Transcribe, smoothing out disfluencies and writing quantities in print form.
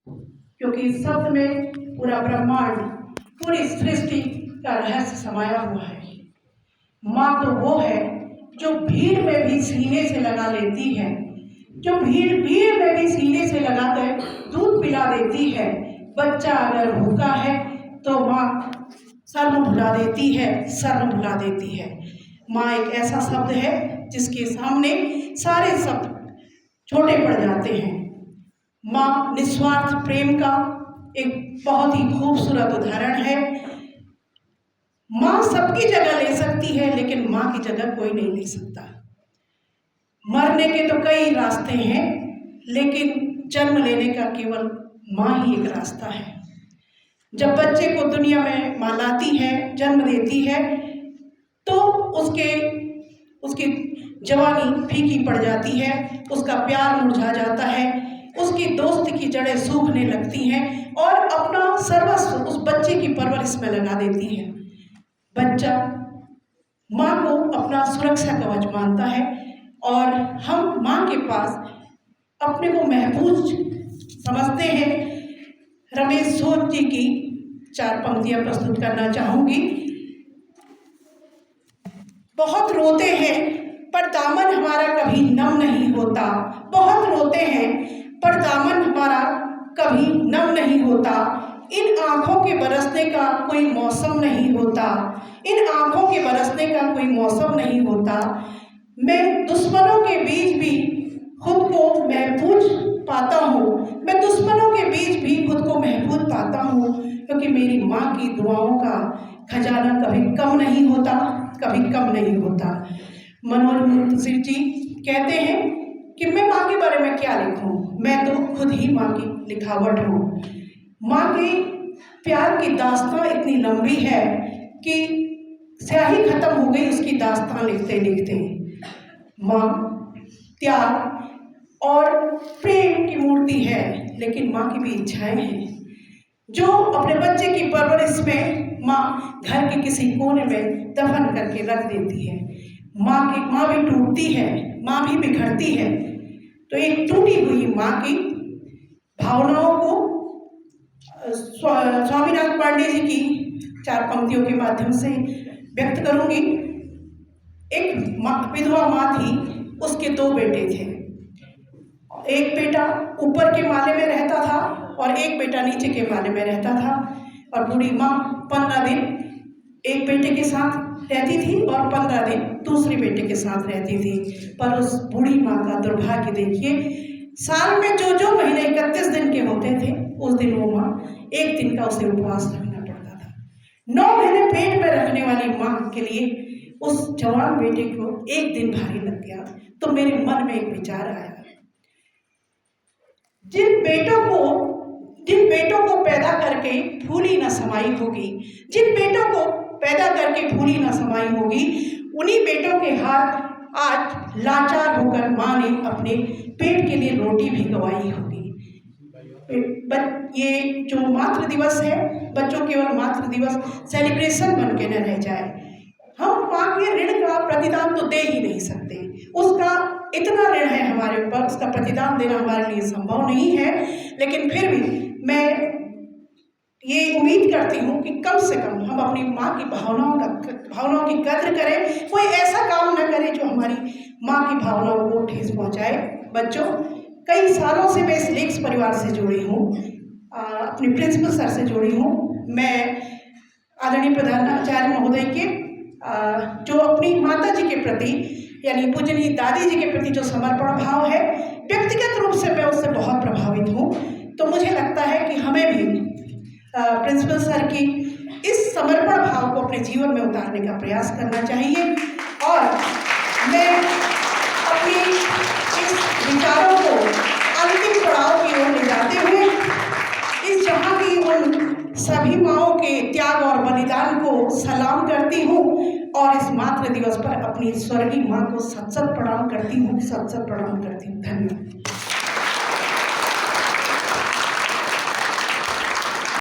क्योंकि इस शब्द में पूरा ब्रह्मांड, पूरी सृष्टि का रहस्य समाया हुआ है। माँ तो वो है जो भीड़ में भी सीने से लगा लेती है, जो भीड़ में भी सीने से लगाकर दूध पिला देती है। बच्चा अगर भूखा है तो माँ शर्म भुला देती है, शर्म भुला देती है। माँ एक ऐसा शब्द है जिसके सामने सारे शब्द छोटे पड़ जाते हैं। माँ निस्वार्थ प्रेम का एक बहुत ही खूबसूरत उदाहरण है। माँ सबकी जगह ले सकती है, लेकिन माँ की जगह कोई नहीं ले सकता। मरने के तो कई रास्ते हैं, लेकिन जन्म लेने का केवल माँ ही एक रास्ता है। जब बच्चे को दुनिया में माँ लाती है, जन्म देती है, तो उसकी जवानी फीकी पड़ जाती है, उसका प्यार मुरझा जाता है, उसकी दोस्त की जड़ें सूखने लगती हैं और अपना सर्वस्व उस बच्चे की परवरिश में लगा देती है। बच्चा माँ को अपना सुरक्षा कवच मानता है और हम माँ के पास अपने को महफूज समझते हैं। रमेश सूद जी की 4 पंक्तियां प्रस्तुत करना चाहूंगी। बहुत रोते हैं पर दामन हमारा कभी नम नहीं होता, बहुत रोते हैं पर दामन हमारा कभी नम नहीं होता। इन आँखों के बरसने का कोई मौसम नहीं होता, इन आँखों के बरसने का कोई मौसम नहीं होता। मैं दुश्मनों के बीच भी खुद को महफूज पाता हूँ, मैं दुश्मनों के बीच भी खुद को महफूज पाता हूँ, क्योंकि मेरी माँ की दुआओं का खजाना कभी कम नहीं होता, कभी कम नहीं होता। मनोज मुंशी जी कहते हैं कि मैं माँ के बारे में क्या लिखूं, मैं तो खुद ही माँ की लिखावट हूँ। माँ के प्यार की दास्तां इतनी लंबी है कि स्याही खत्म हो गई उसकी दास्तां लिखते लिखते। माँ त्याग और प्रेम की मूर्ति है, लेकिन माँ की भी इच्छाएं हैं। जो अपने बच्चे की परवरिश में माँ घर के किसी कोने में दफन करके रख देती है। माँ भी टूटती है, माँ भी बिखरती है। तो एक टूटी हुई माँ की भावनाओं को स्वामीनाथ पांडे जी की 4 पंक्तियों के माध्यम से व्यक्त करूंगी। एक विधवा माँ थी, उसके 2 बेटे थे। एक बेटा ऊपर के माले में रहता था और एक बेटा नीचे के माले में रहता था। और बूढ़ी माँ 15 दिन एक बेटे के साथ रहती थी और 15 दिन दूसरे बेटे के साथ रहती थी। पर उस बूढ़ी माँ का दुर्भाग्य देखिए, साल में जो महीने 31 दिन के होते थे, उस दिन वो माँ एक दिन का उसे उपवास रखना पड़ता था। 9 महीने पेट में रखने वाली माँ के लिए उस जवान बेटे को एक दिन भारी लग गया। तो मेरे मन में एक विचार आया, जिन बेटों को पैदा करके फूली न समाई होगी, जिन बेटों को पैदा करके फूली न समाई होगी, उन्हीं बेटों के हाथ आज लाचार होकर माँ ने अपने पेट के लिए रोटी भी गंवाई होगी। ये जो मातृ दिवस है, बच्चों केवल मातृ दिवस सेलिब्रेशन बन के न रह जाए। हम माँ के ऋण का प्रतिदान तो दे ही नहीं सकते, उसका इतना ऋण है हमारे ऊपर, उसका प्रतिदान देना हमारे लिए संभव नहीं है। लेकिन फिर भी मैं ये उम्मीद करती हूँ कि कम से कम हम अपनी माँ की भावनाओं की कद्र करें, कोई ऐसा काम न करें जो हमारी माँ की भावनाओं को ठेस पहुँचाए। बच्चों, कई सालों से मैं इस लेक्स परिवार से जुड़ी हूँ, अपने प्रिंसिपल सर से जुड़ी हूँ। मैं आदरणीय प्रधानाचार्य महोदय के जो अपनी माता जी के प्रति यानी पूजनीय दादी जी के प्रति जो समर्पण भाव है, व्यक्तिगत रूप से मैं उससे बहुत प्रभावित हूँ। तो मुझे लगता है कि हमें भी प्रिंसिपल सर की इस समर्पण भाव को अपने जीवन में उतारने का प्रयास करना चाहिए। और मैं अपनी इस विचारों को अंतिम पड़ाव की ओर ले जाते हुए इस जहाँ की उन सभी माँओं के त्याग और बलिदान को सलाम करती हूँ और इस मातृ दिवस पर अपनी स्वर्गीय माँ को सत सत प्रणाम करती हूँ, सत सत प्रणाम करती हूँ। धन्यवाद।